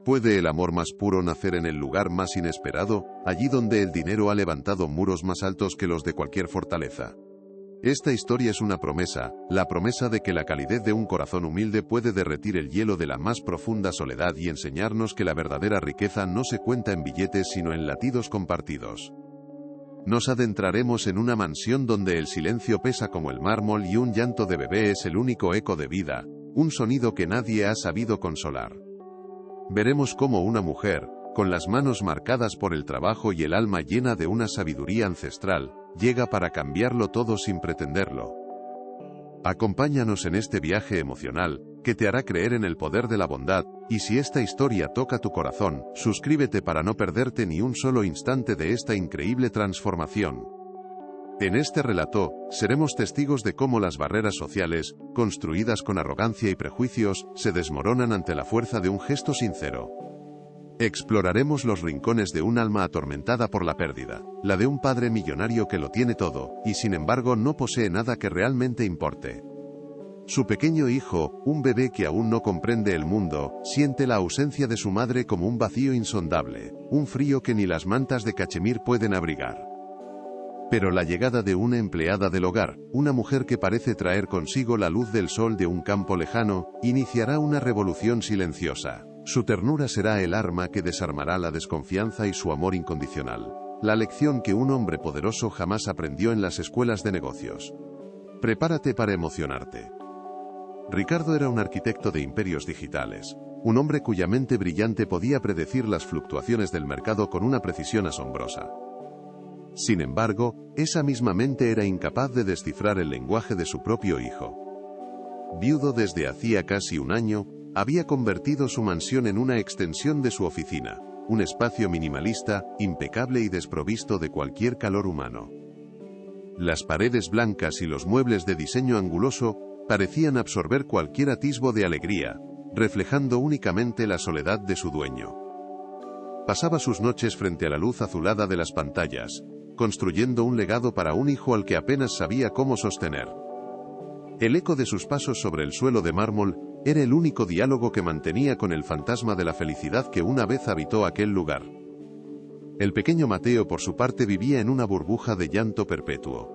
¿Puede el amor más puro nacer en el lugar más inesperado, allí donde el dinero ha levantado muros más altos que los de cualquier fortaleza? Esta historia es una promesa, la promesa de que la calidez de un corazón humilde puede derretir el hielo de la más profunda soledad y enseñarnos que la verdadera riqueza no se cuenta en billetes sino en latidos compartidos. Nos adentraremos en una mansión donde el silencio pesa como el mármol y un llanto de bebé es el único eco de vida, un sonido que nadie ha sabido consolar. Veremos cómo una mujer, con las manos marcadas por el trabajo y el alma llena de una sabiduría ancestral, llega para cambiarlo todo sin pretenderlo. Acompáñanos en este viaje emocional, que te hará creer en el poder de la bondad, y si esta historia toca tu corazón, suscríbete para no perderte ni un solo instante de esta increíble transformación. En este relato, seremos testigos de cómo las barreras sociales, construidas con arrogancia y prejuicios, se desmoronan ante la fuerza de un gesto sincero. Exploraremos los rincones de un alma atormentada por la pérdida, la de un padre millonario que lo tiene todo, y sin embargo no posee nada que realmente importe. Su pequeño hijo, un bebé que aún no comprende el mundo, siente la ausencia de su madre como un vacío insondable, un frío que ni las mantas de cachemir pueden abrigar. Pero la llegada de una empleada del hogar, una mujer que parece traer consigo la luz del sol de un campo lejano, iniciará una revolución silenciosa. Su ternura será el arma que desarmará la desconfianza y su amor incondicional. La lección que un hombre poderoso jamás aprendió en las escuelas de negocios. Prepárate para emocionarte. Ricardo era un arquitecto de imperios digitales, un hombre cuya mente brillante podía predecir las fluctuaciones del mercado con una precisión asombrosa. Sin embargo, esa misma mente era incapaz de descifrar el lenguaje de su propio hijo. Viudo desde hacía casi un año, había convertido su mansión en una extensión de su oficina, un espacio minimalista, impecable y desprovisto de cualquier calor humano. Las paredes blancas y los muebles de diseño anguloso parecían absorber cualquier atisbo de alegría, reflejando únicamente la soledad de su dueño. Pasaba sus noches frente a la luz azulada de las pantallas, construyendo un legado para un hijo al que apenas sabía cómo sostener. El eco de sus pasos sobre el suelo de mármol era el único diálogo que mantenía con el fantasma de la felicidad que una vez habitó aquel lugar. El pequeño Mateo por su parte vivía en una burbuja de llanto perpetuo.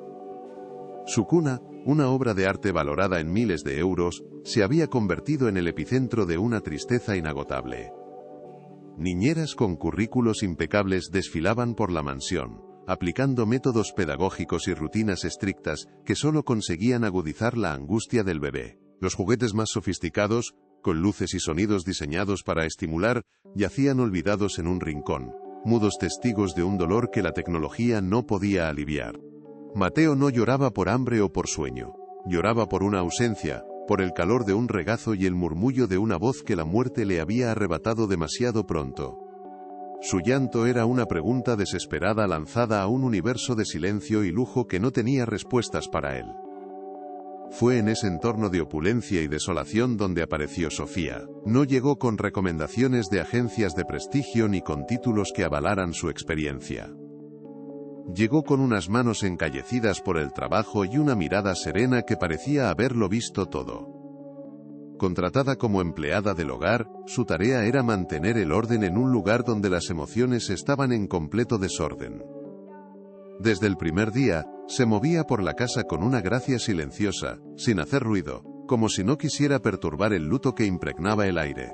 Su cuna, una obra de arte valorada en miles de euros, se había convertido en el epicentro de una tristeza inagotable. Niñeras con currículos impecables desfilaban por la mansión, aplicando métodos pedagógicos y rutinas estrictas que solo conseguían agudizar la angustia del bebé. Los juguetes más sofisticados, con luces y sonidos diseñados para estimular, yacían olvidados en un rincón, mudos testigos de un dolor que la tecnología no podía aliviar. Mateo no lloraba por hambre o por sueño, lloraba por una ausencia, por el calor de un regazo y el murmullo de una voz que la muerte le había arrebatado demasiado pronto. Su llanto era una pregunta desesperada lanzada a un universo de silencio y lujo que no tenía respuestas para él. Fue en ese entorno de opulencia y desolación donde apareció Sofía. No llegó con recomendaciones de agencias de prestigio ni con títulos que avalaran su experiencia. Llegó con unas manos encallecidas por el trabajo y una mirada serena que parecía haberlo visto todo. Contratada como empleada del hogar, su tarea era mantener el orden en un lugar donde las emociones estaban en completo desorden. Desde el primer día, se movía por la casa con una gracia silenciosa, sin hacer ruido, como si no quisiera perturbar el luto que impregnaba el aire.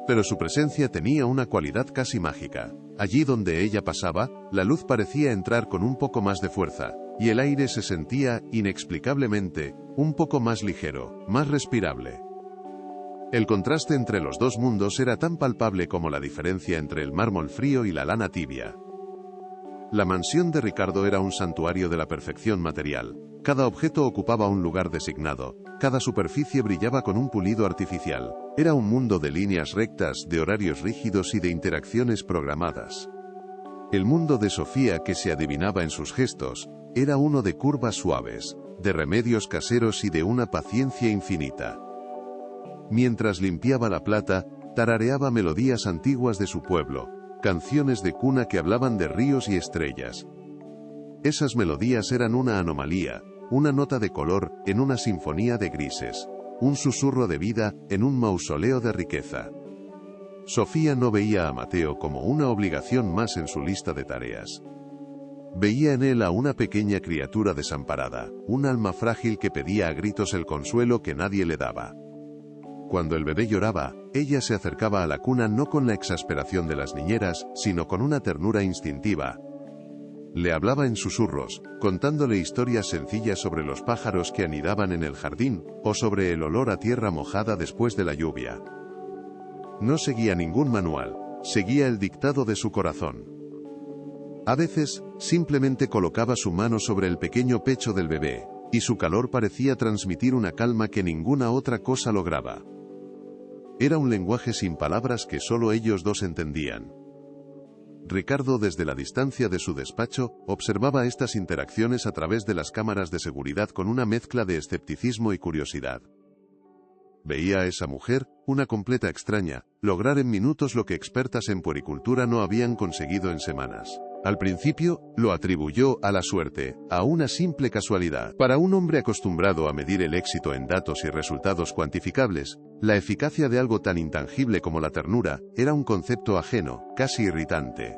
Pero su presencia tenía una cualidad casi mágica. Allí donde ella pasaba, la luz parecía entrar con un poco más de fuerza, y el aire se sentía, inexplicablemente, un poco más ligero, más respirable. El contraste entre los dos mundos era tan palpable como la diferencia entre el mármol frío y la lana tibia. La mansión de Ricardo era un santuario de la perfección material. Cada objeto ocupaba un lugar designado, cada superficie brillaba con un pulido artificial. Era un mundo de líneas rectas, de horarios rígidos y de interacciones programadas. El mundo de Sofía, que se adivinaba en sus gestos, era uno de curvas suaves, de remedios caseros y de una paciencia infinita. Mientras limpiaba la plata, tarareaba melodías antiguas de su pueblo, canciones de cuna que hablaban de ríos y estrellas. Esas melodías eran una anomalía, una nota de color en una sinfonía de grises, un susurro de vida en un mausoleo de riqueza. Sofía no veía a Mateo como una obligación más en su lista de tareas. Veía en él a una pequeña criatura desamparada, un alma frágil que pedía a gritos el consuelo que nadie le daba. Cuando el bebé lloraba, ella se acercaba a la cuna no con la exasperación de las niñeras, sino con una ternura instintiva. Le hablaba en susurros, contándole historias sencillas sobre los pájaros que anidaban en el jardín, o sobre el olor a tierra mojada después de la lluvia. No seguía ningún manual, seguía el dictado de su corazón. A veces, simplemente colocaba su mano sobre el pequeño pecho del bebé, y su calor parecía transmitir una calma que ninguna otra cosa lograba. Era un lenguaje sin palabras que solo ellos dos entendían. Ricardo, desde la distancia de su despacho, observaba estas interacciones a través de las cámaras de seguridad con una mezcla de escepticismo y curiosidad. Veía a esa mujer, una completa extraña, lograr en minutos lo que expertas en puericultura no habían conseguido en semanas. Al principio, lo atribuyó a la suerte, a una simple casualidad. Para un hombre acostumbrado a medir el éxito en datos y resultados cuantificables, la eficacia de algo tan intangible como la ternura era un concepto ajeno, casi irritante.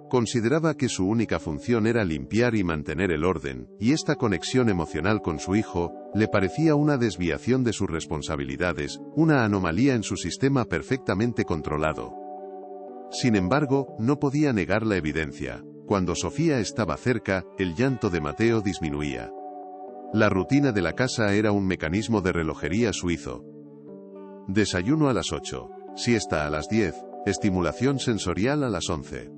Consideraba que su única función era limpiar y mantener el orden, y esta conexión emocional con su hijo le parecía una desviación de sus responsabilidades, una anomalía en su sistema perfectamente controlado. Sin embargo, no podía negar la evidencia. Cuando Sofía estaba cerca, el llanto de Mateo disminuía. La rutina de la casa era un mecanismo de relojería suizo. Desayuno a las 8, siesta a las 10, estimulación sensorial a las 11.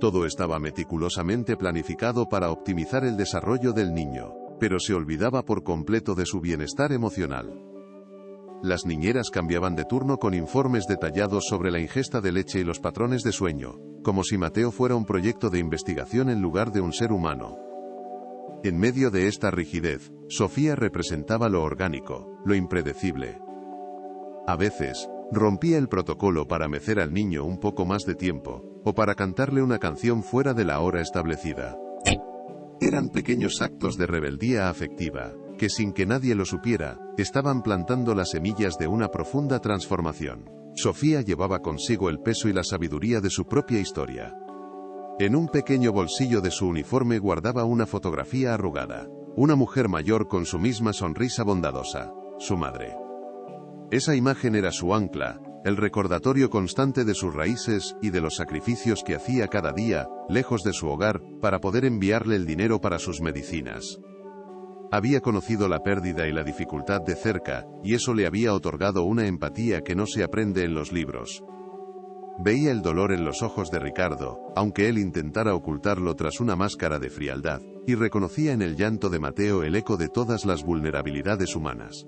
Todo estaba meticulosamente planificado para optimizar el desarrollo del niño, pero se olvidaba por completo de su bienestar emocional. Las niñeras cambiaban de turno con informes detallados sobre la ingesta de leche y los patrones de sueño, como si Mateo fuera un proyecto de investigación en lugar de un ser humano. En medio de esta rigidez, Sofía representaba lo orgánico, lo impredecible. A veces, rompía el protocolo para mecer al niño un poco más de tiempo, o para cantarle una canción fuera de la hora establecida. Eran pequeños actos de rebeldía afectiva, que sin que nadie lo supiera, estaban plantando las semillas de una profunda transformación. Sofía llevaba consigo el peso y la sabiduría de su propia historia. En un pequeño bolsillo de su uniforme guardaba una fotografía arrugada. Una mujer mayor con su misma sonrisa bondadosa, su madre. Esa imagen era su ancla, el recordatorio constante de sus raíces y de los sacrificios que hacía cada día, lejos de su hogar, para poder enviarle el dinero para sus medicinas. Había conocido la pérdida y la dificultad de cerca, y eso le había otorgado una empatía que no se aprende en los libros. Veía el dolor en los ojos de Ricardo, aunque él intentara ocultarlo tras una máscara de frialdad, y reconocía en el llanto de Mateo el eco de todas las vulnerabilidades humanas.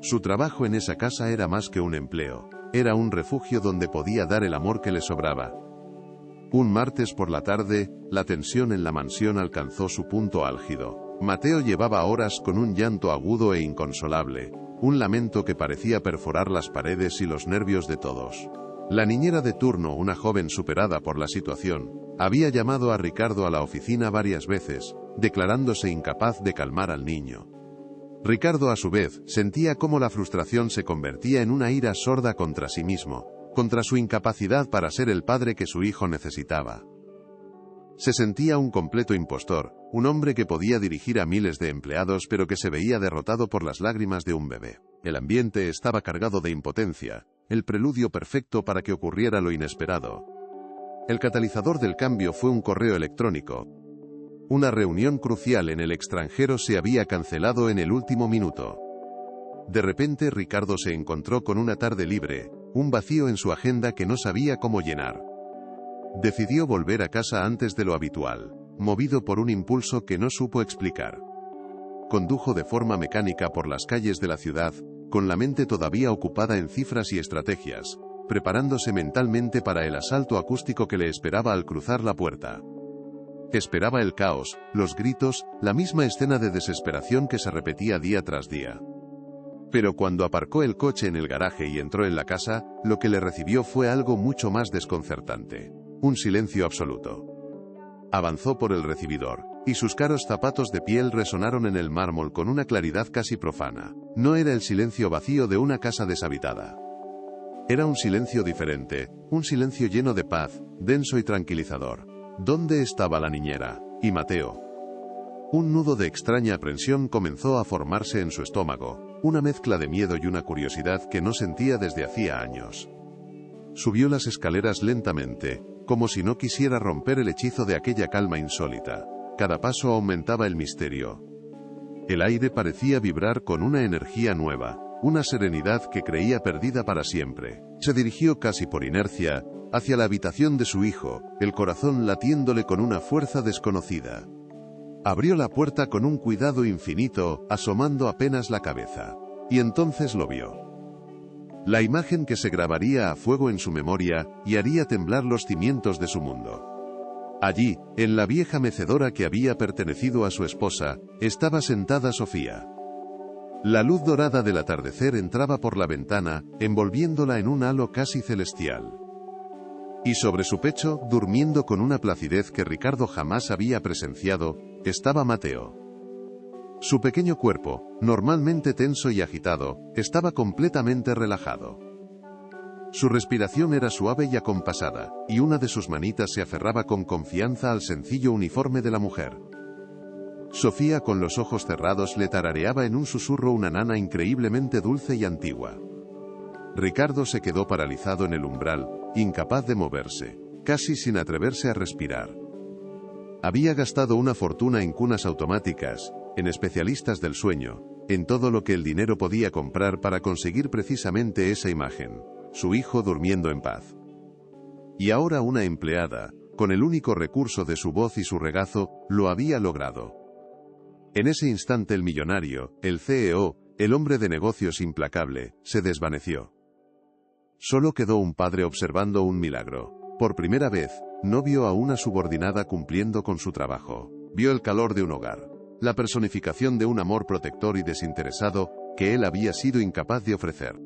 Su trabajo en esa casa era más que un empleo, era un refugio donde podía dar el amor que le sobraba. Un martes por la tarde, la tensión en la mansión alcanzó su punto álgido. Mateo llevaba horas con un llanto agudo e inconsolable, un lamento que parecía perforar las paredes y los nervios de todos. La niñera de turno, una joven superada por la situación, había llamado a Ricardo a la oficina varias veces, declarándose incapaz de calmar al niño. Ricardo, a su vez, sentía cómo la frustración se convertía en una ira sorda contra sí mismo, contra su incapacidad para ser el padre que su hijo necesitaba. Se sentía un completo impostor, un hombre que podía dirigir a miles de empleados pero que se veía derrotado por las lágrimas de un bebé. El ambiente estaba cargado de impotencia, el preludio perfecto para que ocurriera lo inesperado. El catalizador del cambio fue un correo electrónico. Una reunión crucial en el extranjero se había cancelado en el último minuto. De repente Ricardo se encontró con una tarde libre, un vacío en su agenda que no sabía cómo llenar. Decidió volver a casa antes de lo habitual, movido por un impulso que no supo explicar. Condujo de forma mecánica por las calles de la ciudad, con la mente todavía ocupada en cifras y estrategias, preparándose mentalmente para el asalto acústico que le esperaba al cruzar la puerta. Esperaba el caos, los gritos, la misma escena de desesperación que se repetía día tras día. Pero cuando aparcó el coche en el garaje y entró en la casa, lo que le recibió fue algo mucho más desconcertante. Un silencio absoluto. Avanzó por el recibidor, y sus caros zapatos de piel resonaron en el mármol con una claridad casi profana. No era el silencio vacío de una casa deshabitada. Era un silencio diferente, un silencio lleno de paz, denso y tranquilizador. ¿Dónde estaba la niñera? ¿Y Mateo? Un nudo de extraña aprensión comenzó a formarse en su estómago, una mezcla de miedo y una curiosidad que no sentía desde hacía años. Subió las escaleras lentamente, como si no quisiera romper el hechizo de aquella calma insólita. Cada paso aumentaba el misterio. El aire parecía vibrar con una energía nueva, una serenidad que creía perdida para siempre. Se dirigió casi por inercia hacia la habitación de su hijo, el corazón latiéndole con una fuerza desconocida. Abrió la puerta con un cuidado infinito, asomando apenas la cabeza. Y entonces lo vio. La imagen que se grabaría a fuego en su memoria y haría temblar los cimientos de su mundo. Allí, en la vieja mecedora que había pertenecido a su esposa, estaba sentada Sofía. La luz dorada del atardecer entraba por la ventana, envolviéndola en un halo casi celestial. Y sobre su pecho, durmiendo con una placidez que Ricardo jamás había presenciado, estaba Mateo. Su pequeño cuerpo, normalmente tenso y agitado, estaba completamente relajado. Su respiración era suave y acompasada, y una de sus manitas se aferraba con confianza al sencillo uniforme de la mujer. Sofía, con los ojos cerrados, le tarareaba en un susurro una nana increíblemente dulce y antigua. Ricardo se quedó paralizado en el umbral, incapaz de moverse, casi sin atreverse a respirar. Había gastado una fortuna en cunas automáticas, en especialistas del sueño, en todo lo que el dinero podía comprar para conseguir precisamente esa imagen, su hijo durmiendo en paz. Y ahora una empleada, con el único recurso de su voz y su regazo, lo había logrado. En ese instante el millonario, el CEO, el hombre de negocios implacable, se desvaneció. Solo quedó un padre observando un milagro. Por primera vez, no vio a una subordinada cumpliendo con su trabajo. Vio el calor de un hogar, la personificación de un amor protector y desinteresado que él había sido incapaz de ofrecer.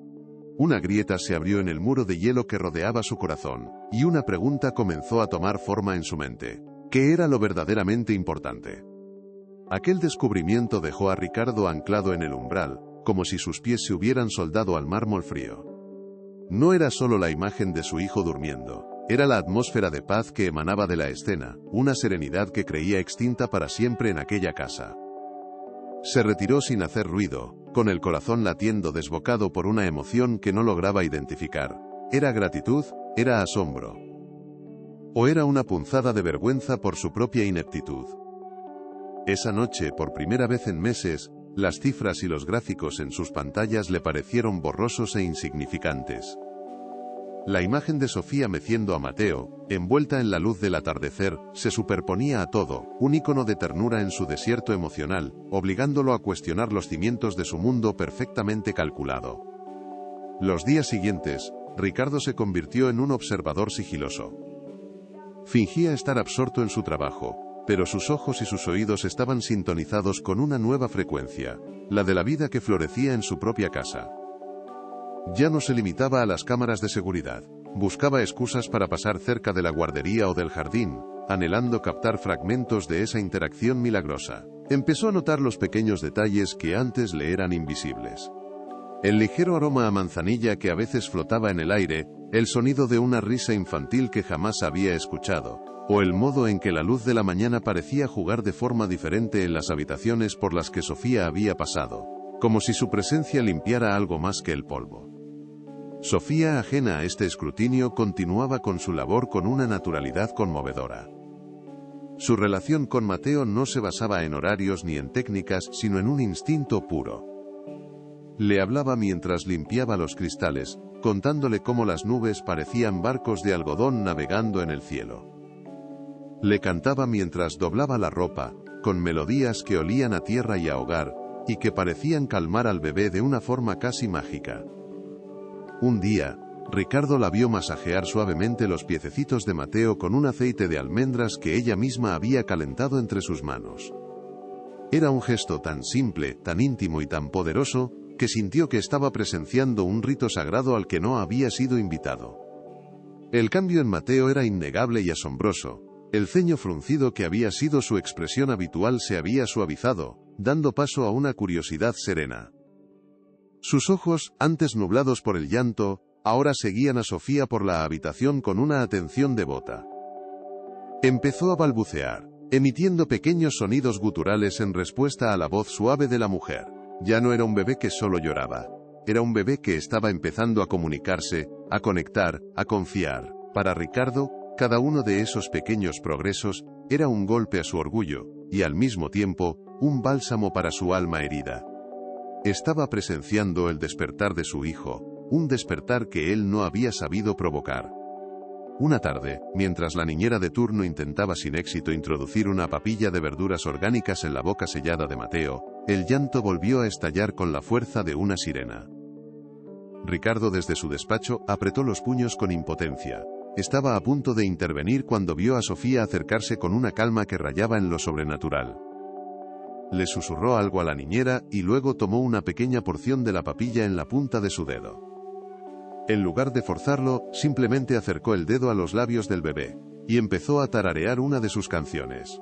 Una grieta se abrió en el muro de hielo que rodeaba su corazón, y una pregunta comenzó a tomar forma en su mente. ¿Qué era lo verdaderamente importante? Aquel descubrimiento dejó a Ricardo anclado en el umbral, como si sus pies se hubieran soldado al mármol frío. No era solo la imagen de su hijo durmiendo, era la atmósfera de paz que emanaba de la escena, una serenidad que creía extinta para siempre en aquella casa. Se retiró sin hacer ruido, con el corazón latiendo desbocado por una emoción que no lograba identificar. ¿Era gratitud? ¿Era asombro? ¿O era una punzada de vergüenza por su propia ineptitud? Esa noche, por primera vez en meses, las cifras y los gráficos en sus pantallas le parecieron borrosos e insignificantes. La imagen de Sofía meciendo a Mateo, envuelta en la luz del atardecer, se superponía a todo, un ícono de ternura en su desierto emocional, obligándolo a cuestionar los cimientos de su mundo perfectamente calculado. Los días siguientes, Ricardo se convirtió en un observador sigiloso. Fingía estar absorto en su trabajo, pero sus ojos y sus oídos estaban sintonizados con una nueva frecuencia, la de la vida que florecía en su propia casa. Ya no se limitaba a las cámaras de seguridad, buscaba excusas para pasar cerca de la guardería o del jardín, anhelando captar fragmentos de esa interacción milagrosa. Empezó a notar los pequeños detalles que antes le eran invisibles. El ligero aroma a manzanilla que a veces flotaba en el aire, el sonido de una risa infantil que jamás había escuchado, o el modo en que la luz de la mañana parecía jugar de forma diferente en las habitaciones por las que Sofía había pasado, como si su presencia limpiara algo más que el polvo. Sofía, ajena a este escrutinio, continuaba con su labor con una naturalidad conmovedora. Su relación con Mateo no se basaba en horarios ni en técnicas, sino en un instinto puro. Le hablaba mientras limpiaba los cristales, contándole cómo las nubes parecían barcos de algodón navegando en el cielo. Le cantaba mientras doblaba la ropa, con melodías que olían a tierra y a hogar, y que parecían calmar al bebé de una forma casi mágica. Un día, Ricardo la vio masajear suavemente los piececitos de Mateo con un aceite de almendras que ella misma había calentado entre sus manos. Era un gesto tan simple, tan íntimo y tan poderoso, que sintió que estaba presenciando un rito sagrado al que no había sido invitado. El cambio en Mateo era innegable y asombroso. El ceño fruncido que había sido su expresión habitual se había suavizado, dando paso a una curiosidad serena. Sus ojos, antes nublados por el llanto, ahora seguían a Sofía por la habitación con una atención devota. Empezó a balbucear, emitiendo pequeños sonidos guturales en respuesta a la voz suave de la mujer. Ya no era un bebé que solo lloraba. Era un bebé que estaba empezando a comunicarse, a conectar, a confiar. Para Ricardo, cada uno de esos pequeños progresos era un golpe a su orgullo, y al mismo tiempo, un bálsamo para su alma herida. Estaba presenciando el despertar de su hijo, un despertar que él no había sabido provocar. Una tarde, mientras la niñera de turno intentaba sin éxito introducir una papilla de verduras orgánicas en la boca sellada de Mateo, el llanto volvió a estallar con la fuerza de una sirena. Ricardo desde su despacho apretó los puños con impotencia. Estaba a punto de intervenir cuando vio a Sofía acercarse con una calma que rayaba en lo sobrenatural. Le susurró algo a la niñera y luego tomó una pequeña porción de la papilla en la punta de su dedo. En lugar de forzarlo, simplemente acercó el dedo a los labios del bebé, y empezó a tararear una de sus canciones.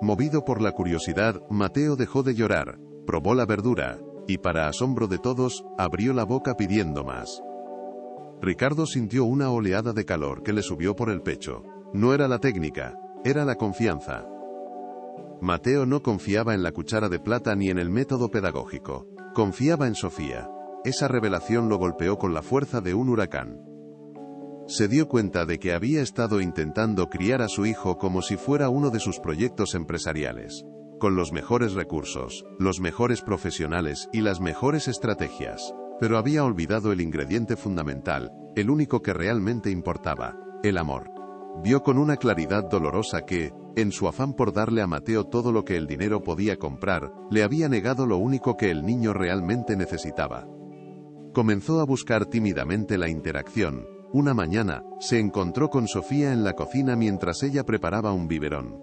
Movido por la curiosidad, Mateo dejó de llorar, probó la verdura, y para asombro de todos, abrió la boca pidiendo más. Ricardo sintió una oleada de calor que le subió por el pecho. No era la técnica, era la confianza. Mateo no confiaba en la cuchara de plata ni en el método pedagógico. Confiaba en Sofía. Esa revelación lo golpeó con la fuerza de un huracán. Se dio cuenta de que había estado intentando criar a su hijo como si fuera uno de sus proyectos empresariales, con los mejores recursos, los mejores profesionales y las mejores estrategias, pero había olvidado el ingrediente fundamental, el único que realmente importaba, el amor. Vio con una claridad dolorosa que, en su afán por darle a Mateo todo lo que el dinero podía comprar, le había negado lo único que el niño realmente necesitaba. Comenzó a buscar tímidamente la interacción. Una mañana, se encontró con Sofía en la cocina mientras ella preparaba un biberón.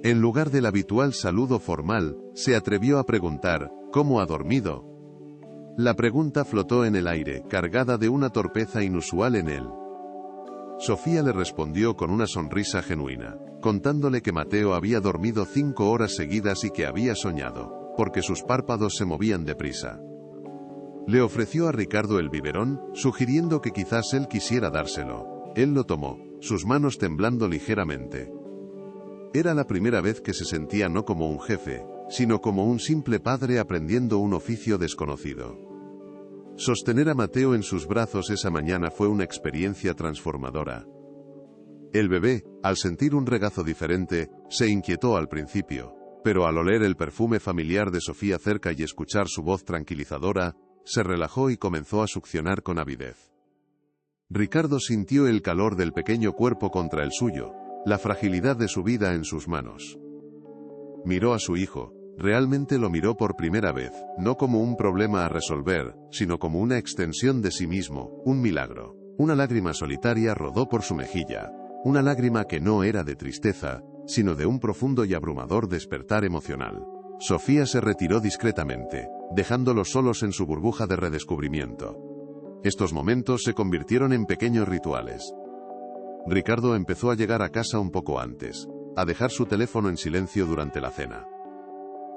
En lugar del habitual saludo formal, se atrevió a preguntar, ¿cómo ha dormido? La pregunta flotó en el aire, cargada de una torpeza inusual en él. Sofía le respondió con una sonrisa genuina, contándole que Mateo había dormido 5 horas seguidas y que había soñado, porque sus párpados se movían deprisa. Le ofreció a Ricardo el biberón, sugiriendo que quizás él quisiera dárselo. Él lo tomó, sus manos temblando ligeramente. Era la primera vez que se sentía no como un jefe, sino como un simple padre aprendiendo un oficio desconocido. Sostener a Mateo en sus brazos esa mañana fue una experiencia transformadora. El bebé, al sentir un regazo diferente, se inquietó al principio, pero al oler el perfume familiar de Sofía cerca y escuchar su voz tranquilizadora, se relajó y comenzó a succionar con avidez. Ricardo sintió el calor del pequeño cuerpo contra el suyo, la fragilidad de su vida en sus manos. Miró a su hijo, realmente lo miró por primera vez, no como un problema a resolver, sino como una extensión de sí mismo, un milagro. Una lágrima solitaria rodó por su mejilla, una lágrima que no era de tristeza, sino de un profundo y abrumador despertar emocional. Sofía se retiró discretamente, dejándolos solos en su burbuja de redescubrimiento. Estos momentos se convirtieron en pequeños rituales. Ricardo empezó a llegar a casa un poco antes, a dejar su teléfono en silencio durante la cena.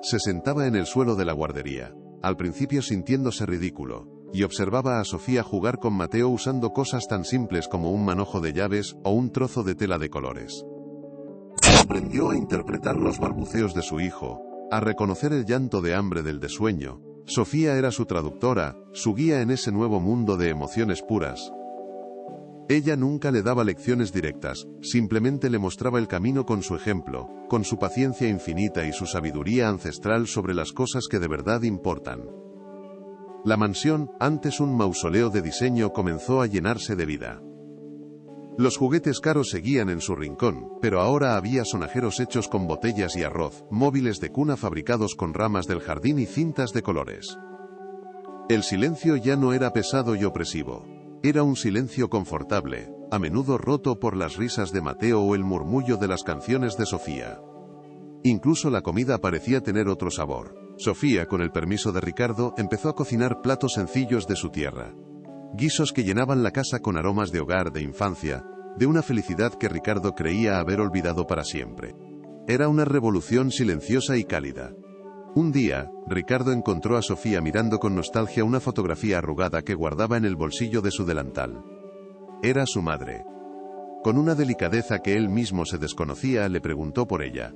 Se sentaba en el suelo de la guardería, al principio sintiéndose ridículo, y observaba a Sofía jugar con Mateo usando cosas tan simples como un manojo de llaves o un trozo de tela de colores. Aprendió a interpretar los balbuceos de su hijo, a reconocer el llanto de hambre del de sueño. Sofía era su traductora, su guía en ese nuevo mundo de emociones puras. Ella nunca le daba lecciones directas, simplemente le mostraba el camino con su ejemplo, con su paciencia infinita y su sabiduría ancestral sobre las cosas que de verdad importan. La mansión, antes un mausoleo de diseño, comenzó a llenarse de vida. Los juguetes caros seguían en su rincón, pero ahora había sonajeros hechos con botellas y arroz, móviles de cuna fabricados con ramas del jardín y cintas de colores. El silencio ya no era pesado y opresivo. Era un silencio confortable, a menudo roto por las risas de Mateo o el murmullo de las canciones de Sofía. Incluso la comida parecía tener otro sabor. Sofía, con el permiso de Ricardo, empezó a cocinar platos sencillos de su tierra. Guisos que llenaban la casa con aromas de hogar, de infancia, de una felicidad que Ricardo creía haber olvidado para siempre. Era una revolución silenciosa y cálida. Un día, Ricardo encontró a Sofía mirando con nostalgia una fotografía arrugada que guardaba en el bolsillo de su delantal. Era su madre. Con una delicadeza que él mismo se desconocía, le preguntó por ella.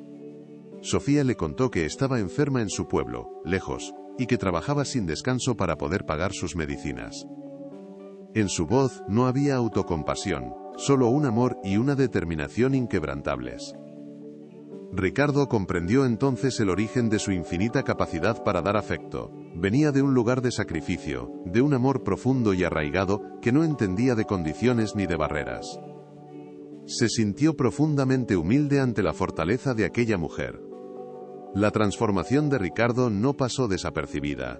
Sofía le contó que estaba enferma en su pueblo, lejos, y que trabajaba sin descanso para poder pagar sus medicinas. En su voz no había autocompasión, solo un amor y una determinación inquebrantables. Ricardo comprendió entonces el origen de su infinita capacidad para dar afecto. Venía de un lugar de sacrificio, de un amor profundo y arraigado que no entendía de condiciones ni de barreras. Se sintió profundamente humilde ante la fortaleza de aquella mujer. La transformación de Ricardo no pasó desapercibida.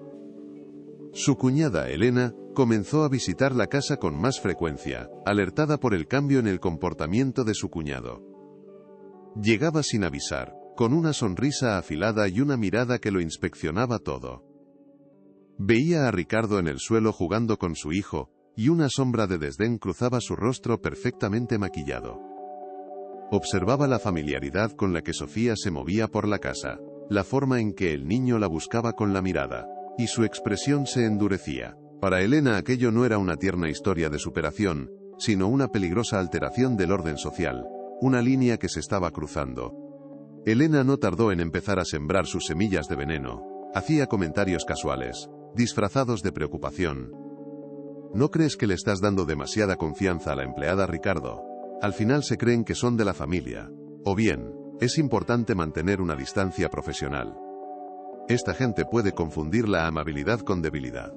Su cuñada Elena comenzó a visitar la casa con más frecuencia, alertada por el cambio en el comportamiento de su cuñado. Llegaba sin avisar, con una sonrisa afilada y una mirada que lo inspeccionaba todo. Veía a Ricardo en el suelo jugando con su hijo, y una sombra de desdén cruzaba su rostro perfectamente maquillado. Observaba la familiaridad con la que Sofía se movía por la casa, la forma en que el niño la buscaba con la mirada, y su expresión se endurecía. Para Elena aquello no era una tierna historia de superación, sino una peligrosa alteración del orden social, una línea que se estaba cruzando. Elena no tardó en empezar a sembrar sus semillas de veneno. Hacía comentarios casuales, disfrazados de preocupación. ¿No crees que le estás dando demasiada confianza a la empleada, Ricardo? Al final se creen que son de la familia. O bien, es importante mantener una distancia profesional. Esta gente puede confundir la amabilidad con debilidad.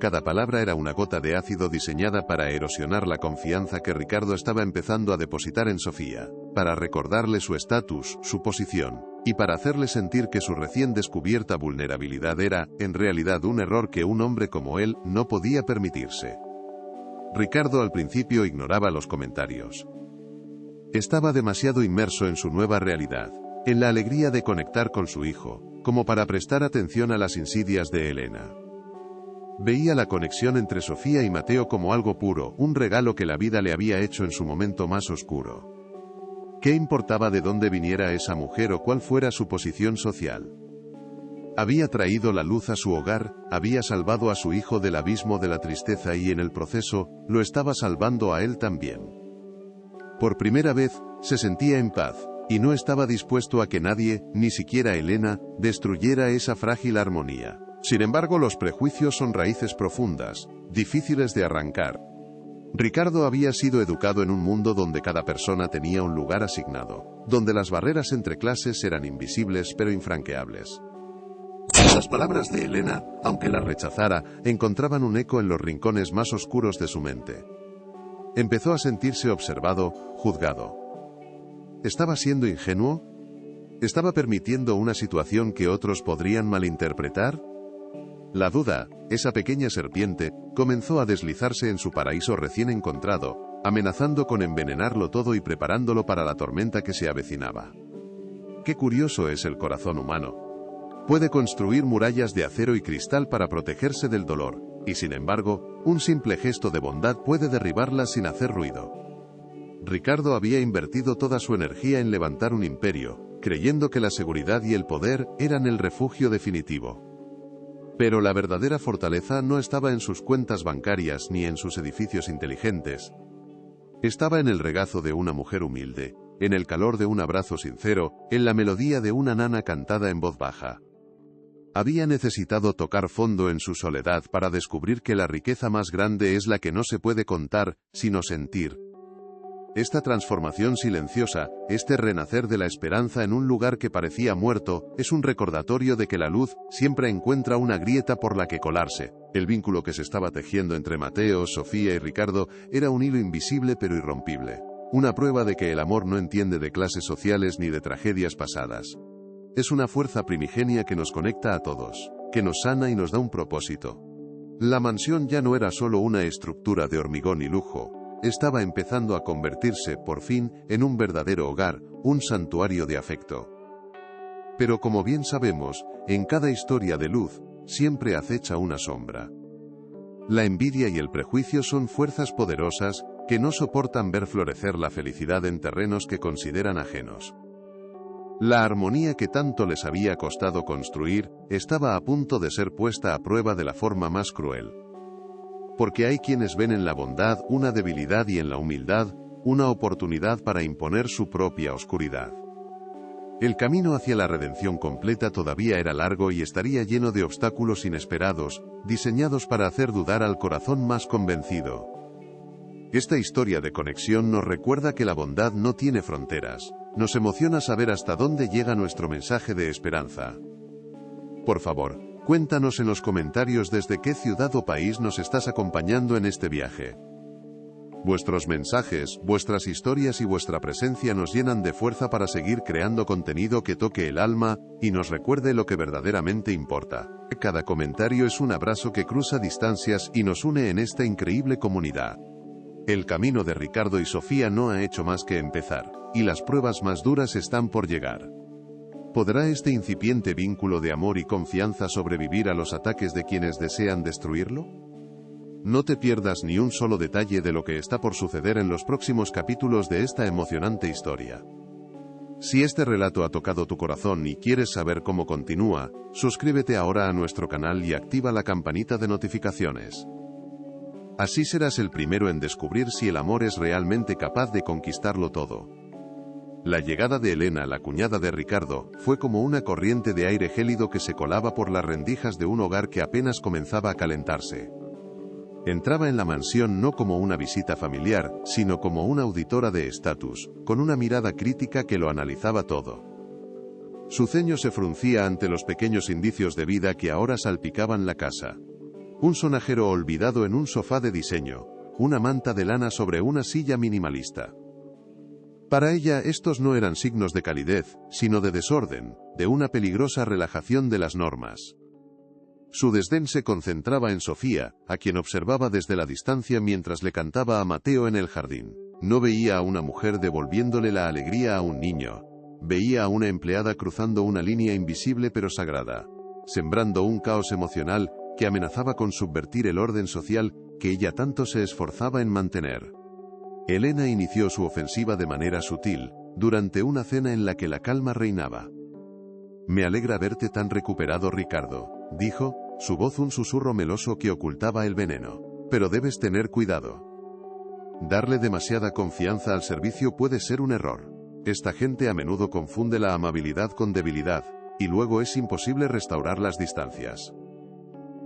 Cada palabra era una gota de ácido diseñada para erosionar la confianza que Ricardo estaba empezando a depositar en Sofía, para recordarle su estatus, su posición, y para hacerle sentir que su recién descubierta vulnerabilidad era, en realidad, un error que un hombre como él no podía permitirse. Ricardo al principio ignoraba los comentarios. Estaba demasiado inmerso en su nueva realidad, en la alegría de conectar con su hijo, como para prestar atención a las insidias de Elena. Veía la conexión entre Sofía y Mateo como algo puro, un regalo que la vida le había hecho en su momento más oscuro. ¿Qué importaba de dónde viniera esa mujer o cuál fuera su posición social? Había traído la luz a su hogar, había salvado a su hijo del abismo de la tristeza y en el proceso, lo estaba salvando a él también. Por primera vez, se sentía en paz, y no estaba dispuesto a que nadie, ni siquiera Elena, destruyera esa frágil armonía. Sin embargo, los prejuicios son raíces profundas, difíciles de arrancar. Ricardo había sido educado en un mundo donde cada persona tenía un lugar asignado, donde las barreras entre clases eran invisibles pero infranqueables. Las palabras de Elena, aunque las rechazara, encontraban un eco en los rincones más oscuros de su mente. Empezó a sentirse observado, juzgado. ¿Estaba siendo ingenuo? ¿Estaba permitiendo una situación que otros podrían malinterpretar? La duda, esa pequeña serpiente, comenzó a deslizarse en su paraíso recién encontrado, amenazando con envenenarlo todo y preparándolo para la tormenta que se avecinaba. Qué curioso es el corazón humano. Puede construir murallas de acero y cristal para protegerse del dolor, y sin embargo, un simple gesto de bondad puede derribarlas sin hacer ruido. Ricardo había invertido toda su energía en levantar un imperio, creyendo que la seguridad y el poder eran el refugio definitivo. Pero la verdadera fortaleza no estaba en sus cuentas bancarias ni en sus edificios inteligentes. Estaba en el regazo de una mujer humilde, en el calor de un abrazo sincero, en la melodía de una nana cantada en voz baja. Había necesitado tocar fondo en su soledad para descubrir que la riqueza más grande es la que no se puede contar, sino sentir. Esta transformación silenciosa, este renacer de la esperanza en un lugar que parecía muerto, es un recordatorio de que la luz siempre encuentra una grieta por la que colarse. El vínculo que se estaba tejiendo entre Mateo, Sofía y Ricardo era un hilo invisible pero irrompible. Una prueba de que el amor no entiende de clases sociales ni de tragedias pasadas. Es una fuerza primigenia que nos conecta a todos, que nos sana y nos da un propósito. La mansión ya no era solo una estructura de hormigón y lujo. Estaba empezando a convertirse, por fin, en un verdadero hogar, un santuario de afecto. Pero como bien sabemos, en cada historia de luz, siempre acecha una sombra. La envidia y el prejuicio son fuerzas poderosas, que no soportan ver florecer la felicidad en terrenos que consideran ajenos. La armonía que tanto les había costado construir, estaba a punto de ser puesta a prueba de la forma más cruel. Porque hay quienes ven en la bondad una debilidad y en la humildad, una oportunidad para imponer su propia oscuridad. El camino hacia la redención completa todavía era largo y estaría lleno de obstáculos inesperados, diseñados para hacer dudar al corazón más convencido. Esta historia de conexión nos recuerda que la bondad no tiene fronteras. Nos emociona saber hasta dónde llega nuestro mensaje de esperanza. Por favor, cuéntanos en los comentarios desde qué ciudad o país nos estás acompañando en este viaje. Vuestros mensajes, vuestras historias y vuestra presencia nos llenan de fuerza para seguir creando contenido que toque el alma y nos recuerde lo que verdaderamente importa. Cada comentario es un abrazo que cruza distancias y nos une en esta increíble comunidad. El camino de Ricardo y Sofía no ha hecho más que empezar, y las pruebas más duras están por llegar. ¿Podrá este incipiente vínculo de amor y confianza sobrevivir a los ataques de quienes desean destruirlo? No te pierdas ni un solo detalle de lo que está por suceder en los próximos capítulos de esta emocionante historia. Si este relato ha tocado tu corazón y quieres saber cómo continúa, suscríbete ahora a nuestro canal y activa la campanita de notificaciones. Así serás el primero en descubrir si el amor es realmente capaz de conquistarlo todo. La llegada de Elena, la cuñada de Ricardo, fue como una corriente de aire gélido que se colaba por las rendijas de un hogar que apenas comenzaba a calentarse. Entraba en la mansión no como una visita familiar, sino como una auditora de estatus, con una mirada crítica que lo analizaba todo. Su ceño se fruncía ante los pequeños indicios de vida que ahora salpicaban la casa. Un sonajero olvidado en un sofá de diseño, una manta de lana sobre una silla minimalista. Para ella estos no eran signos de calidez, sino de desorden, de una peligrosa relajación de las normas. Su desdén se concentraba en Sofía, a quien observaba desde la distancia mientras le cantaba a Mateo en el jardín. No veía a una mujer devolviéndole la alegría a un niño. Veía a una empleada cruzando una línea invisible pero sagrada, sembrando un caos emocional que amenazaba con subvertir el orden social que ella tanto se esforzaba en mantener. Elena inició su ofensiva de manera sutil, durante una cena en la que la calma reinaba. «Me alegra verte tan recuperado, Ricardo», dijo, su voz un susurro meloso que ocultaba el veneno. «Pero debes tener cuidado. Darle demasiada confianza al servicio puede ser un error. Esta gente a menudo confunde la amabilidad con debilidad, y luego es imposible restaurar las distancias».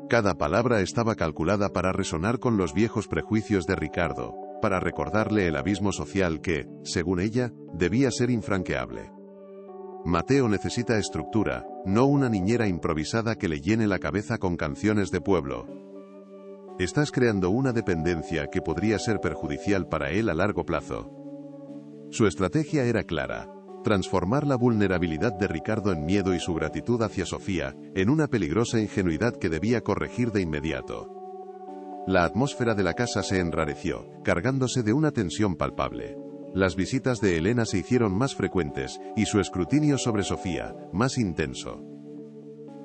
Cada palabra estaba calculada para resonar con los viejos prejuicios de Ricardo, para recordarle el abismo social que, según ella, debía ser infranqueable. Mateo necesita estructura, no una niñera improvisada que le llene la cabeza con canciones de pueblo. Estás creando una dependencia que podría ser perjudicial para él a largo plazo. Su estrategia era clara: transformar la vulnerabilidad de Ricardo en miedo y su gratitud hacia Sofía en una peligrosa ingenuidad que debía corregir de inmediato. La atmósfera de la casa se enrareció, cargándose de una tensión palpable. Las visitas de Elena se hicieron más frecuentes, y su escrutinio sobre Sofía, más intenso.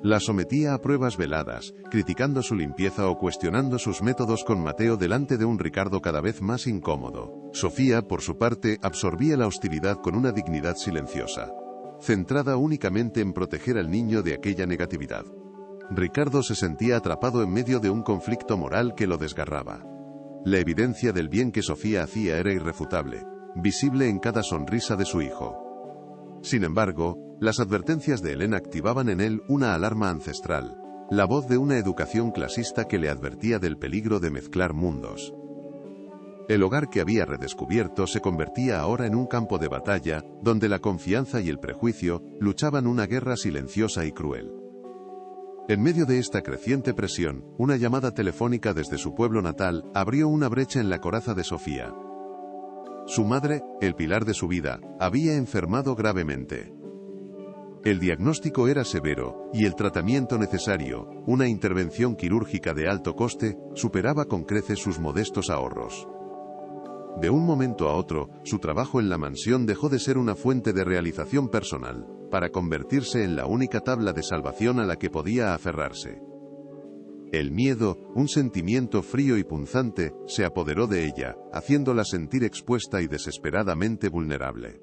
La sometía a pruebas veladas, criticando su limpieza o cuestionando sus métodos con Mateo delante de un Ricardo cada vez más incómodo. Sofía, por su parte, absorbía la hostilidad con una dignidad silenciosa, centrada únicamente en proteger al niño de aquella negatividad. Ricardo se sentía atrapado en medio de un conflicto moral que lo desgarraba. La evidencia del bien que Sofía hacía era irrefutable, visible en cada sonrisa de su hijo. Sin embargo, las advertencias de Elena activaban en él una alarma ancestral, la voz de una educación clasista que le advertía del peligro de mezclar mundos. El hogar que había redescubierto se convertía ahora en un campo de batalla, donde la confianza y el prejuicio luchaban una guerra silenciosa y cruel. En medio de esta creciente presión, una llamada telefónica desde su pueblo natal abrió una brecha en la coraza de Sofía. Su madre, el pilar de su vida, había enfermado gravemente. El diagnóstico era severo, y el tratamiento necesario, una intervención quirúrgica de alto coste, superaba con creces sus modestos ahorros. De un momento a otro, su trabajo en la mansión dejó de ser una fuente de realización personal, para convertirse en la única tabla de salvación a la que podía aferrarse. El miedo, un sentimiento frío y punzante, se apoderó de ella, haciéndola sentir expuesta y desesperadamente vulnerable.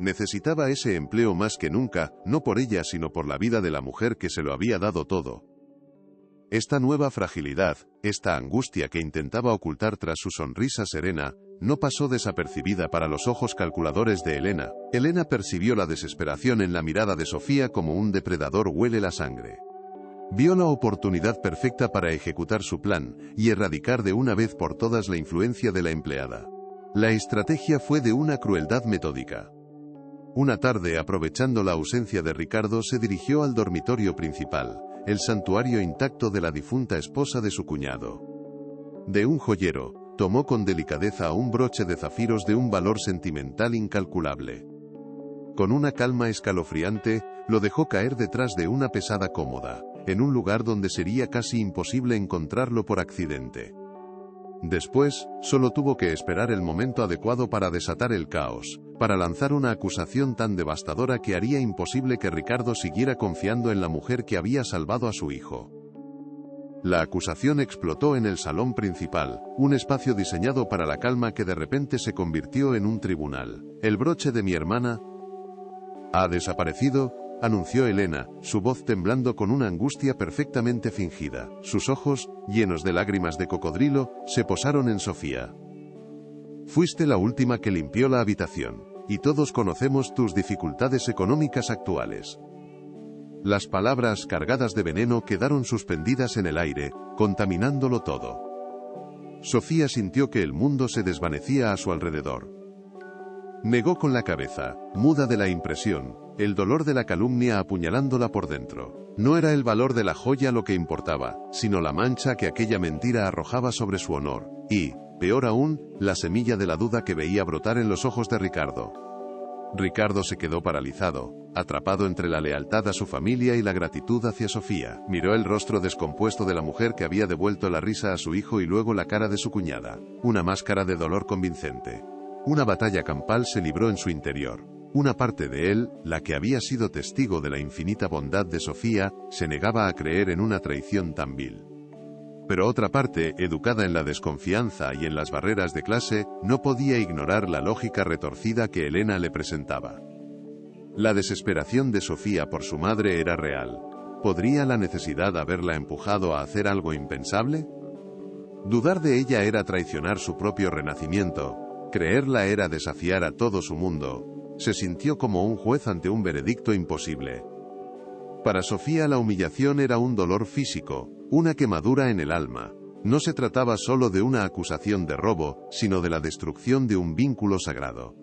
Necesitaba ese empleo más que nunca, no por ella sino por la vida de la mujer que se lo había dado todo. Esta nueva fragilidad, esta angustia que intentaba ocultar tras su sonrisa serena, no pasó desapercibida para los ojos calculadores de Elena. Elena percibió la desesperación en la mirada de Sofía como un depredador huele la sangre. Vio la oportunidad perfecta para ejecutar su plan y erradicar de una vez por todas la influencia de la empleada. La estrategia fue de una crueldad metódica. Una tarde, aprovechando la ausencia de Ricardo, se dirigió al dormitorio principal, el santuario intacto de la difunta esposa de su cuñado. De un joyero, tomó con delicadeza un broche de zafiros de un valor sentimental incalculable. Con una calma escalofriante, lo dejó caer detrás de una pesada cómoda, en un lugar donde sería casi imposible encontrarlo por accidente. Después, solo tuvo que esperar el momento adecuado para desatar el caos, para lanzar una acusación tan devastadora que haría imposible que Ricardo siguiera confiando en la mujer que había salvado a su hijo. La acusación explotó en el salón principal, un espacio diseñado para la calma que de repente se convirtió en un tribunal. El broche de mi hermana ha desaparecido, anunció Elena, su voz temblando con una angustia perfectamente fingida. Sus ojos, llenos de lágrimas de cocodrilo, se posaron en Sofía. Fuiste la última que limpió la habitación, y todos conocemos tus dificultades económicas actuales. Las palabras cargadas de veneno quedaron suspendidas en el aire, contaminándolo todo. Sofía sintió que el mundo se desvanecía a su alrededor. Negó con la cabeza, muda de la impresión, el dolor de la calumnia apuñalándola por dentro. No era el valor de la joya lo que importaba, sino la mancha que aquella mentira arrojaba sobre su honor, y, peor aún, la semilla de la duda que veía brotar en los ojos de Ricardo. Ricardo se quedó paralizado, atrapado entre la lealtad a su familia y la gratitud hacia Sofía. Miró el rostro descompuesto de la mujer que había devuelto la risa a su hijo y luego la cara de su cuñada, una máscara de dolor convincente. Una batalla campal se libró en su interior. Una parte de él, la que había sido testigo de la infinita bondad de Sofía, se negaba a creer en una traición tan vil. Pero otra parte, educada en la desconfianza y en las barreras de clase, no podía ignorar la lógica retorcida que Elena le presentaba. La desesperación de Sofía por su madre era real. ¿Podría la necesidad haberla empujado a hacer algo impensable? Dudar de ella era traicionar su propio renacimiento. Creerla era desafiar a todo su mundo. Se sintió como un juez ante un veredicto imposible. Para Sofía la humillación era un dolor físico, una quemadura en el alma. No se trataba solo de una acusación de robo, sino de la destrucción de un vínculo sagrado.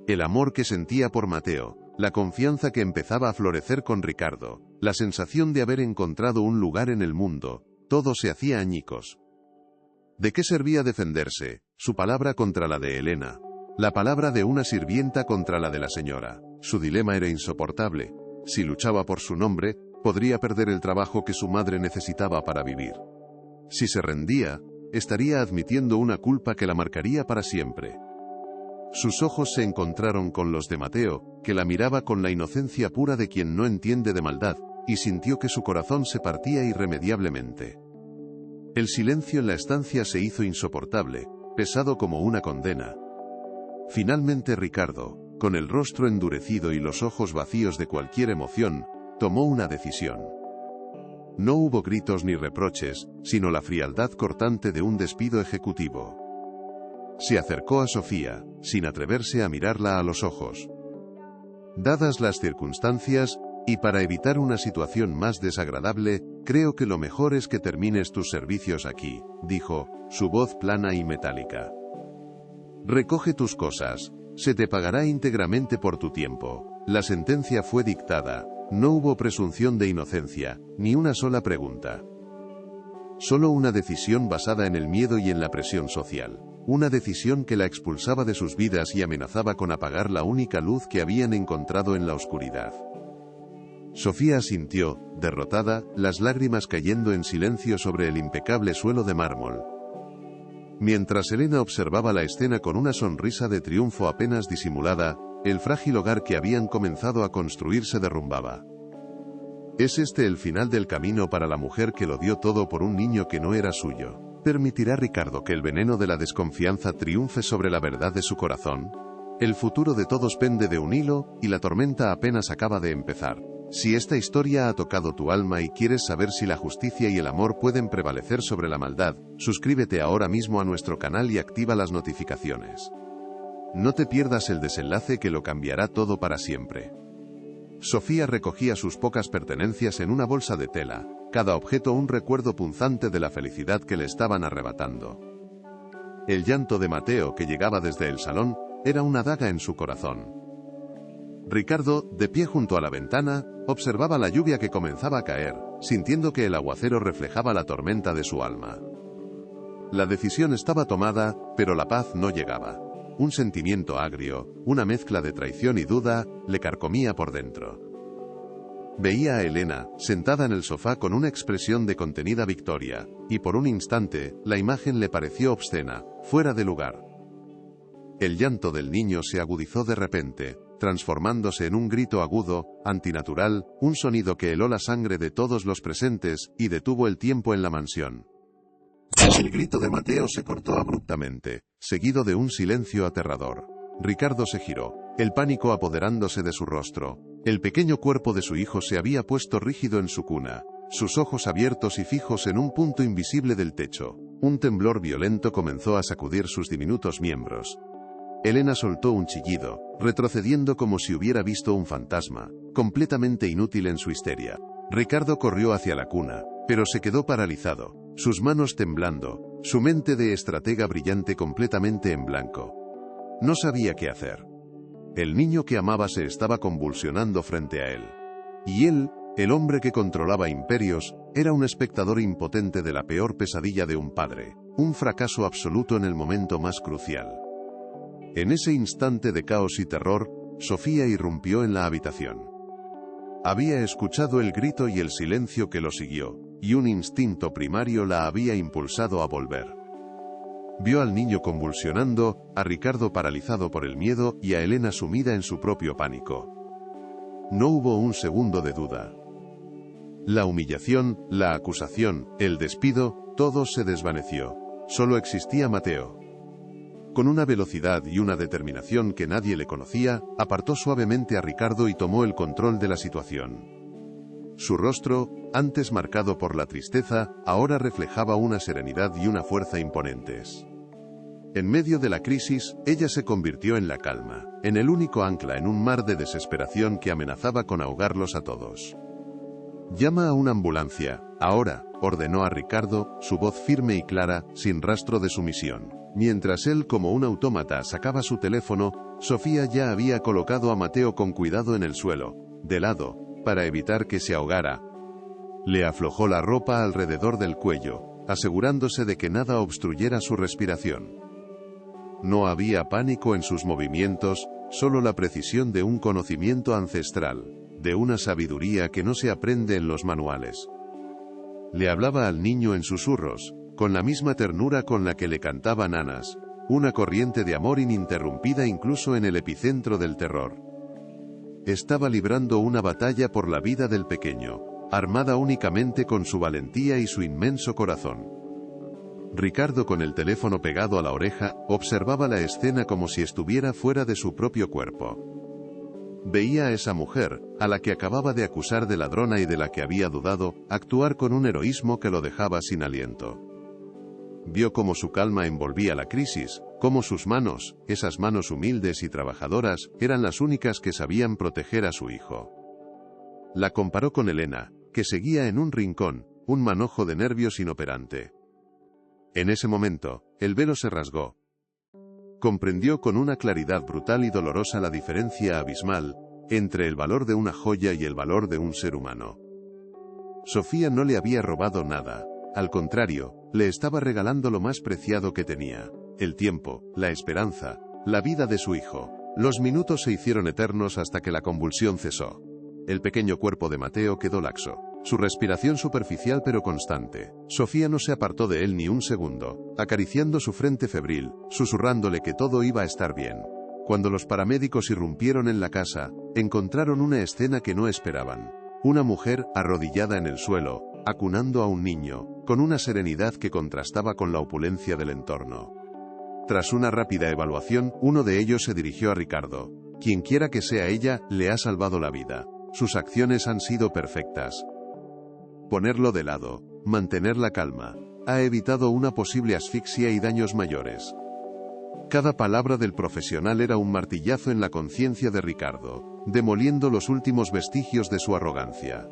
El amor que sentía por Mateo, la confianza que empezaba a florecer con Ricardo, la sensación de haber encontrado un lugar en el mundo, todo se hacía añicos. ¿De qué servía defenderse? Su palabra contra la de Elena. La palabra de una sirvienta contra la de la señora. Su dilema era insoportable. Si luchaba por su nombre, podría perder el trabajo que su madre necesitaba para vivir. Si se rendía, estaría admitiendo una culpa que la marcaría para siempre. Sus ojos se encontraron con los de Mateo, que la miraba con la inocencia pura de quien no entiende de maldad, y sintió que su corazón se partía irremediablemente. El silencio en la estancia se hizo insoportable, pesado como una condena. Finalmente Ricardo, con el rostro endurecido y los ojos vacíos de cualquier emoción, tomó una decisión. No hubo gritos ni reproches, sino la frialdad cortante de un despido ejecutivo. Se acercó a Sofía, sin atreverse a mirarla a los ojos. Dadas las circunstancias, y para evitar una situación más desagradable, creo que lo mejor es que termines tus servicios aquí, dijo, su voz plana y metálica. Recoge tus cosas, se te pagará íntegramente por tu tiempo. La sentencia fue dictada, no hubo presunción de inocencia, ni una sola pregunta. Solo una decisión basada en el miedo y en la presión social. Una decisión que la expulsaba de sus vidas y amenazaba con apagar la única luz que habían encontrado en la oscuridad. Sofía asintió, derrotada, las lágrimas cayendo en silencio sobre el impecable suelo de mármol. Mientras Elena observaba la escena con una sonrisa de triunfo apenas disimulada, el frágil hogar que habían comenzado a construir se derrumbaba. ¿Es este el final del camino para la mujer que lo dio todo por un niño que no era suyo? ¿Permitirá Ricardo que el veneno de la desconfianza triunfe sobre la verdad de su corazón? El futuro de todos pende de un hilo, y la tormenta apenas acaba de empezar. Si esta historia ha tocado tu alma y quieres saber si la justicia y el amor pueden prevalecer sobre la maldad, suscríbete ahora mismo a nuestro canal y activa las notificaciones. No te pierdas el desenlace que lo cambiará todo para siempre. Sofía recogía sus pocas pertenencias en una bolsa de tela, cada objeto un recuerdo punzante de la felicidad que le estaban arrebatando. El llanto de Mateo que llegaba desde el salón era una daga en su corazón. Ricardo, de pie junto a la ventana, observaba la lluvia que comenzaba a caer, sintiendo que el aguacero reflejaba la tormenta de su alma. La decisión estaba tomada, pero la paz no llegaba. Un sentimiento agrio, una mezcla de traición y duda, le carcomía por dentro. Veía a Elena, sentada en el sofá con una expresión de contenida victoria, y por un instante, la imagen le pareció obscena, fuera de lugar. El llanto del niño se agudizó de repente, transformándose en un grito agudo, antinatural, un sonido que heló la sangre de todos los presentes, y detuvo el tiempo en la mansión. El grito de Mateo se cortó abruptamente, seguido de un silencio aterrador. Ricardo se giró, el pánico apoderándose de su rostro. El pequeño cuerpo de su hijo se había puesto rígido en su cuna, sus ojos abiertos y fijos en un punto invisible del techo. Un temblor violento comenzó a sacudir sus diminutos miembros. Elena soltó un chillido, retrocediendo como si hubiera visto un fantasma, completamente inútil en su histeria. Ricardo corrió hacia la cuna, pero se quedó paralizado, sus manos temblando, su mente de estratega brillante completamente en blanco. No sabía qué hacer. El niño que amaba se estaba convulsionando frente a él. Y él, el hombre que controlaba imperios, era un espectador impotente de la peor pesadilla de un padre, un fracaso absoluto en el momento más crucial. En ese instante de caos y terror, Sofía irrumpió en la habitación. Había escuchado el grito y el silencio que lo siguió, y un instinto primario la había impulsado a volver. Vio al niño convulsionando, a Ricardo paralizado por el miedo y a Elena sumida en su propio pánico. No hubo un segundo de duda. La humillación, la acusación, el despido, todo se desvaneció. Solo existía Mateo. Con una velocidad y una determinación que nadie le conocía, apartó suavemente a Ricardo y tomó el control de la situación. Su rostro, antes marcado por la tristeza, ahora reflejaba una serenidad y una fuerza imponentes. En medio de la crisis, ella se convirtió en la calma, en el único ancla en un mar de desesperación que amenazaba con ahogarlos a todos. «Llama a una ambulancia, ahora», ordenó a Ricardo, su voz firme y clara, sin rastro de sumisión. Mientras él como un autómata sacaba su teléfono, Sofía ya había colocado a Mateo con cuidado en el suelo, de lado, para evitar que se ahogara. Le aflojó la ropa alrededor del cuello, asegurándose de que nada obstruyera su respiración. No había pánico en sus movimientos, solo la precisión de un conocimiento ancestral, de una sabiduría que no se aprende en los manuales. Le hablaba al niño en susurros, con la misma ternura con la que le cantaba nanas, una corriente de amor ininterrumpida incluso en el epicentro del terror. Estaba librando una batalla por la vida del pequeño, armada únicamente con su valentía y su inmenso corazón. Ricardo, con el teléfono pegado a la oreja, observaba la escena como si estuviera fuera de su propio cuerpo. Veía a esa mujer, a la que acababa de acusar de ladrona y de la que había dudado, actuar con un heroísmo que lo dejaba sin aliento. Vio cómo su calma envolvía la crisis, cómo sus manos, esas manos humildes y trabajadoras, eran las únicas que sabían proteger a su hijo. La comparó con Elena, que seguía en un rincón, un manojo de nervios inoperante. En ese momento, el velo se rasgó. Comprendió con una claridad brutal y dolorosa la diferencia abismal entre el valor de una joya y el valor de un ser humano. Sofía no le había robado nada. Al contrario, le estaba regalando lo más preciado que tenía: el tiempo, la esperanza, la vida de su hijo. Los minutos se hicieron eternos hasta que la convulsión cesó. El pequeño cuerpo de Mateo quedó laxo, su respiración superficial pero constante. Sofía no se apartó de él ni un segundo, acariciando su frente febril, susurrándole que todo iba a estar bien. Cuando los paramédicos irrumpieron en la casa, encontraron una escena que no esperaban. Una mujer, arrodillada en el suelo, acunando a un niño, con una serenidad que contrastaba con la opulencia del entorno. Tras una rápida evaluación, uno de ellos se dirigió a Ricardo. Quienquiera que sea ella, le ha salvado la vida. Sus acciones han sido perfectas. Ponerlo de lado, mantener la calma, ha evitado una posible asfixia y daños mayores. Cada palabra del profesional era un martillazo en la conciencia de Ricardo, demoliendo los últimos vestigios de su arrogancia.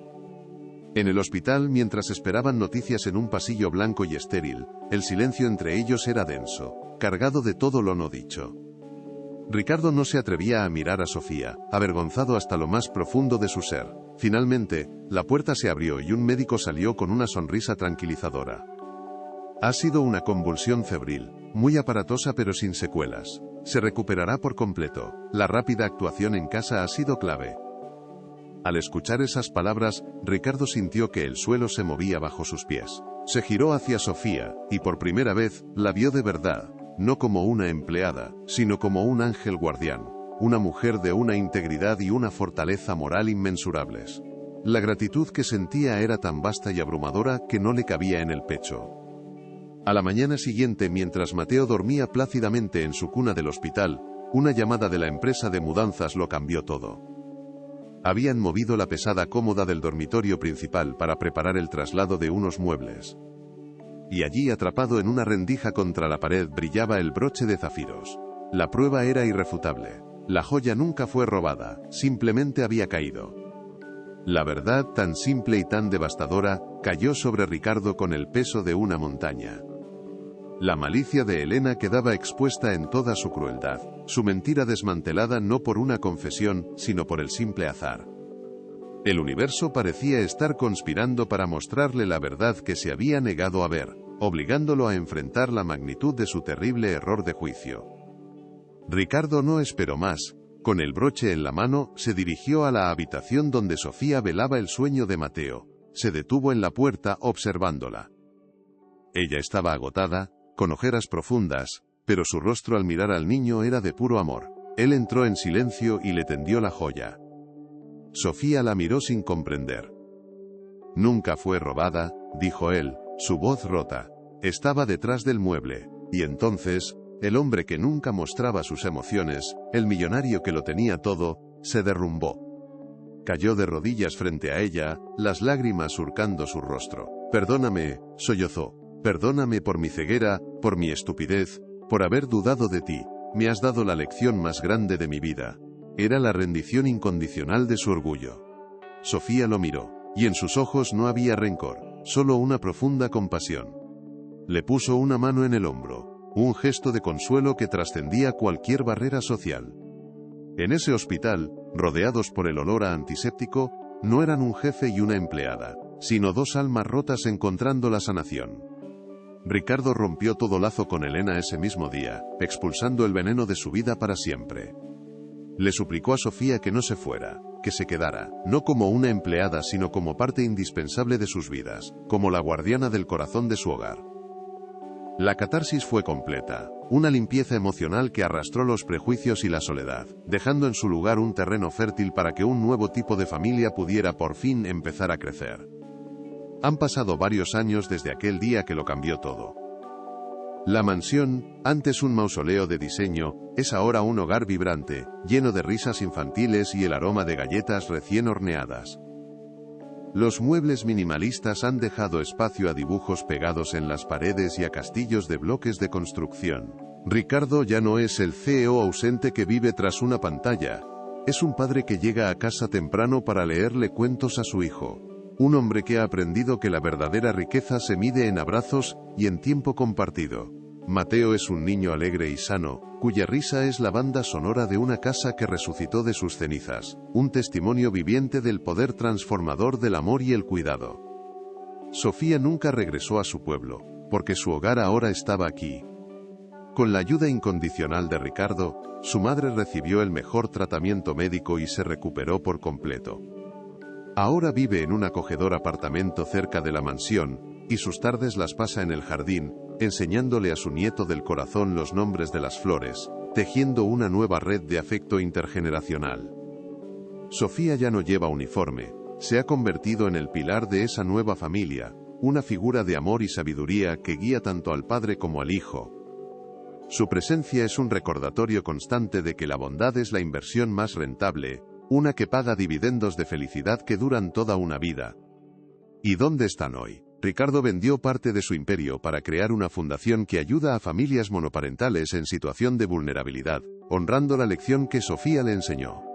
En el hospital, mientras esperaban noticias en un pasillo blanco y estéril, el silencio entre ellos era denso, cargado de todo lo no dicho. Ricardo no se atrevía a mirar a Sofía, avergonzado hasta lo más profundo de su ser. Finalmente, la puerta se abrió y un médico salió con una sonrisa tranquilizadora. Ha sido una convulsión febril, muy aparatosa pero sin secuelas. Se recuperará por completo. La rápida actuación en casa ha sido clave. Al escuchar esas palabras, Ricardo sintió que el suelo se movía bajo sus pies. Se giró hacia Sofía, y por primera vez, la vio de verdad, no como una empleada, sino como un ángel guardián, una mujer de una integridad y una fortaleza moral inmensurables. La gratitud que sentía era tan vasta y abrumadora que no le cabía en el pecho. A la mañana siguiente, mientras Mateo dormía plácidamente en su cuna del hospital, una llamada de la empresa de mudanzas lo cambió todo. Habían movido la pesada cómoda del dormitorio principal para preparar el traslado de unos muebles. Y allí, atrapado en una rendija contra la pared, brillaba el broche de zafiros. La prueba era irrefutable. La joya nunca fue robada, simplemente había caído. La verdad, tan simple y tan devastadora, cayó sobre Ricardo con el peso de una montaña. La malicia de Elena quedaba expuesta en toda su crueldad, su mentira desmantelada no por una confesión, sino por el simple azar. El universo parecía estar conspirando para mostrarle la verdad que se había negado a ver, obligándolo a enfrentar la magnitud de su terrible error de juicio. Ricardo no esperó más. Con el broche en la mano, se dirigió a la habitación donde Sofía velaba el sueño de Mateo. Se detuvo en la puerta observándola. Ella estaba agotada, con ojeras profundas, pero su rostro al mirar al niño era de puro amor. Él entró en silencio y le tendió la joya. Sofía la miró sin comprender. Nunca fue robada, dijo él, su voz rota. Estaba detrás del mueble, y entonces, el hombre que nunca mostraba sus emociones, el millonario que lo tenía todo, se derrumbó. Cayó de rodillas frente a ella, las lágrimas surcando su rostro. Perdóname, sollozó. Perdóname por mi ceguera, por mi estupidez, por haber dudado de ti. Me has dado la lección más grande de mi vida. Era la rendición incondicional de su orgullo. Sofía lo miró, y en sus ojos no había rencor, solo una profunda compasión. Le puso una mano en el hombro, un gesto de consuelo que trascendía cualquier barrera social. En ese hospital, rodeados por el olor a antiséptico, no eran un jefe y una empleada, sino dos almas rotas encontrando la sanación. Ricardo rompió todo lazo con Elena ese mismo día, expulsando el veneno de su vida para siempre. Le suplicó a Sofía que no se fuera, que se quedara, no como una empleada sino como parte indispensable de sus vidas, como la guardiana del corazón de su hogar. La catarsis fue completa, una limpieza emocional que arrastró los prejuicios y la soledad, dejando en su lugar un terreno fértil para que un nuevo tipo de familia pudiera por fin empezar a crecer. Han pasado varios años desde aquel día que lo cambió todo. La mansión, antes un mausoleo de diseño, es ahora un hogar vibrante, lleno de risas infantiles y el aroma de galletas recién horneadas. Los muebles minimalistas han dejado espacio a dibujos pegados en las paredes y a castillos de bloques de construcción. Ricardo ya no es el CEO ausente que vive tras una pantalla. Es un padre que llega a casa temprano para leerle cuentos a su hijo. Un hombre que ha aprendido que la verdadera riqueza se mide en abrazos y en tiempo compartido. Mateo es un niño alegre y sano, cuya risa es la banda sonora de una casa que resucitó de sus cenizas, un testimonio viviente del poder transformador del amor y el cuidado. Sofía nunca regresó a su pueblo, porque su hogar ahora estaba aquí. Con la ayuda incondicional de Ricardo, su madre recibió el mejor tratamiento médico y se recuperó por completo. Ahora vive en un acogedor apartamento cerca de la mansión, y sus tardes las pasa en el jardín, enseñándole a su nieto del corazón los nombres de las flores, tejiendo una nueva red de afecto intergeneracional. Sofía ya no lleva uniforme, se ha convertido en el pilar de esa nueva familia, una figura de amor y sabiduría que guía tanto al padre como al hijo. Su presencia es un recordatorio constante de que la bondad es la inversión más rentable, una que paga dividendos de felicidad que duran toda una vida. ¿Y dónde están hoy? Ricardo vendió parte de su imperio para crear una fundación que ayuda a familias monoparentales en situación de vulnerabilidad, honrando la lección que Sofía le enseñó.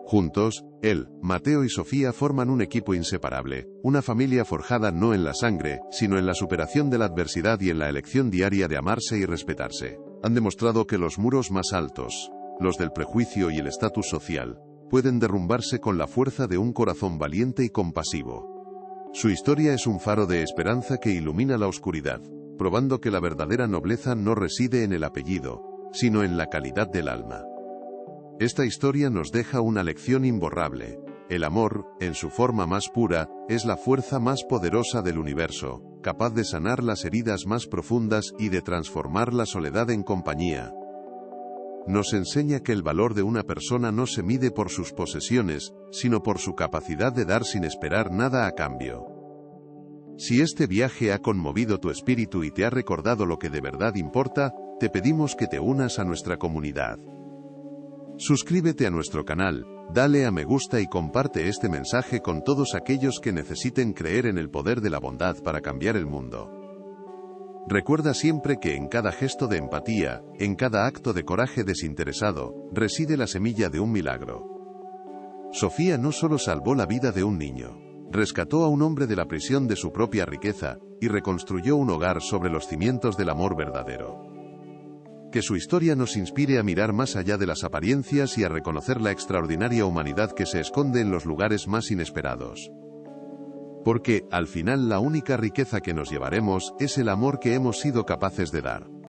Juntos, él, Mateo y Sofía forman un equipo inseparable, una familia forjada no en la sangre, sino en la superación de la adversidad y en la elección diaria de amarse y respetarse. Han demostrado que los muros más altos, los del prejuicio y el estatus social, pueden derrumbarse con la fuerza de un corazón valiente y compasivo. Su historia es un faro de esperanza que ilumina la oscuridad, probando que la verdadera nobleza no reside en el apellido, sino en la calidad del alma. Esta historia nos deja una lección imborrable. El amor, en su forma más pura, es la fuerza más poderosa del universo, capaz de sanar las heridas más profundas y de transformar la soledad en compañía. Nos enseña que el valor de una persona no se mide por sus posesiones, sino por su capacidad de dar sin esperar nada a cambio. Si este viaje ha conmovido tu espíritu y te ha recordado lo que de verdad importa, te pedimos que te unas a nuestra comunidad. Suscríbete a nuestro canal, dale a me gusta y comparte este mensaje con todos aquellos que necesiten creer en el poder de la bondad para cambiar el mundo. Recuerda siempre que en cada gesto de empatía, en cada acto de coraje desinteresado, reside la semilla de un milagro. Sofía no solo salvó la vida de un niño, rescató a un hombre de la prisión de su propia riqueza, y reconstruyó un hogar sobre los cimientos del amor verdadero. Que su historia nos inspire a mirar más allá de las apariencias y a reconocer la extraordinaria humanidad que se esconde en los lugares más inesperados. Porque, al final, la única riqueza que nos llevaremos es el amor que hemos sido capaces de dar.